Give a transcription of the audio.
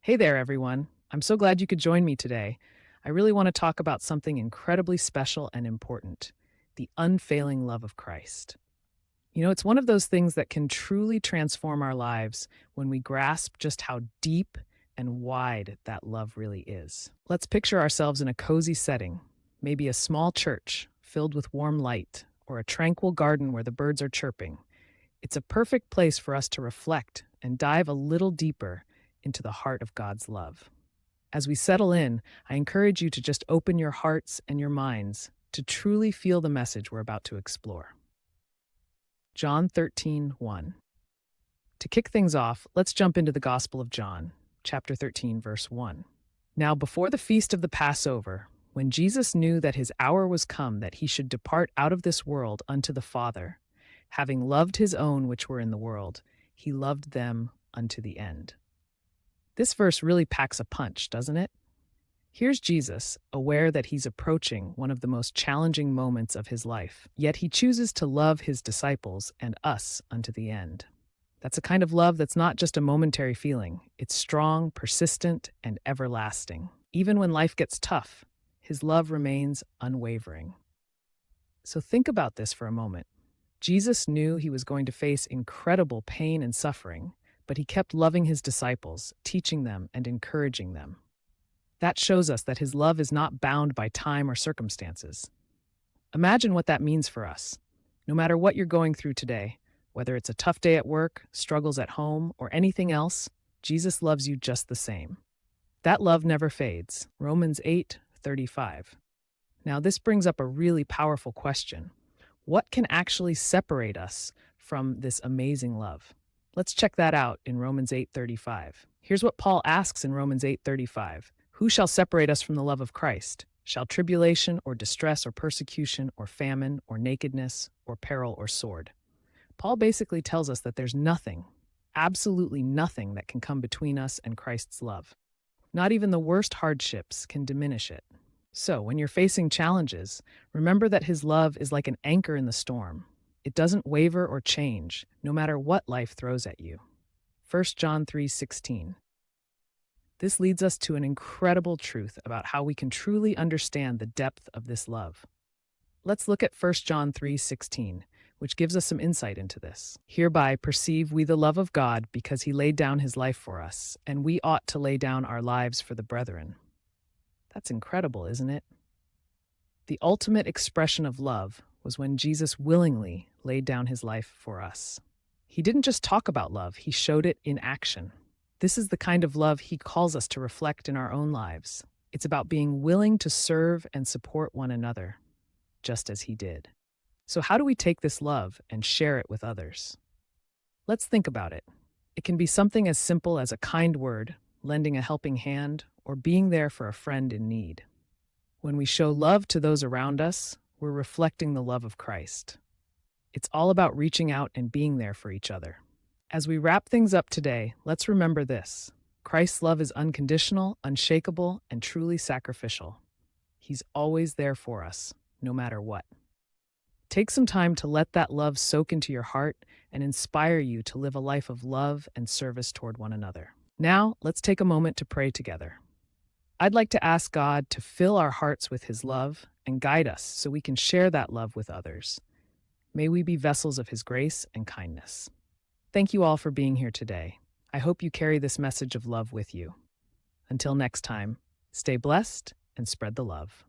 Hey there, everyone. I'm so glad you could join me today. I really want to talk about something incredibly special and important: the unfailing love of Christ. It's one of those things that can truly transform our lives when we grasp just how deep and wide that love really is. Let's picture ourselves in a cozy setting, maybe a small church filled with warm light, or a tranquil garden where the birds are chirping. It's a perfect place for us to reflect and dive a little deeper into the heart of God's love. As we settle in, I encourage you to just open your hearts and your minds to truly feel the message we're about to explore. John 13:1. To kick things off, let's jump into the Gospel of John, chapter 13, verse 1. Now, before the feast of the Passover, when Jesus knew that his hour was come that he should depart out of this world unto the Father, having loved his own which were in the world, he loved them unto the end. This verse really packs a punch, doesn't it? Here's Jesus, aware that he's approaching one of the most challenging moments of his life, yet he chooses to love his disciples and us unto the end. That's a kind of love that's not just a momentary feeling. It's strong, persistent, and everlasting. Even when life gets tough, his love remains unwavering. So think about this for a moment. Jesus knew he was going to face incredible pain and suffering, but he kept loving his disciples, teaching them and encouraging them. That shows us that his love is not bound by time or circumstances. Imagine what that means for us. No matter what you're going through today, whether it's a tough day at work, struggles at home, or anything else, Jesus loves you just the same. That love never fades. Romans 8:35. Now, this brings up a really powerful question. What can actually separate us from this amazing love? Let's check that out in Romans 8:35. Here's what Paul asks in Romans 8:35. Who shall separate us from the love of Christ? Shall tribulation or distress or persecution or famine or nakedness or peril or sword? Paul basically tells us that there's nothing, absolutely nothing that can come between us and Christ's love. Not even the worst hardships can diminish it. So, when you're facing challenges, remember that his love is like an anchor in the storm. It doesn't waver or change, no matter what life throws at you. 1 John 3:16. This leads us to an incredible truth about how we can truly understand the depth of this love. Let's look at 1 John 3:16, which gives us some insight into this. Hereby perceive we the love of God, because he laid down his life for us, and we ought to lay down our lives for the brethren. That's incredible, isn't it? The ultimate expression of love was when Jesus willingly laid down his life for us. He didn't just talk about love, he showed it in action. This is the kind of love he calls us to reflect in our own lives. It's about being willing to serve and support one another, just as he did. So how do we take this love and share it with others? Let's think about it. It can be something as simple as a kind word, lending a helping hand, or being there for a friend in need. When we show love to those around us, we're reflecting the love of Christ. It's all about reaching out and being there for each other. As we wrap things up today, let's remember this: Christ's love is unconditional, unshakable, and truly sacrificial. He's always there for us, no matter what. Take some time to let that love soak into your heart and inspire you to live a life of love and service toward one another. Now, let's take a moment to pray together. I'd like to ask God to fill our hearts with his love and guide us so we can share that love with others. May we be vessels of his grace and kindness. Thank you all for being here today. I hope you carry this message of love with you. Until next time, stay blessed and spread the love.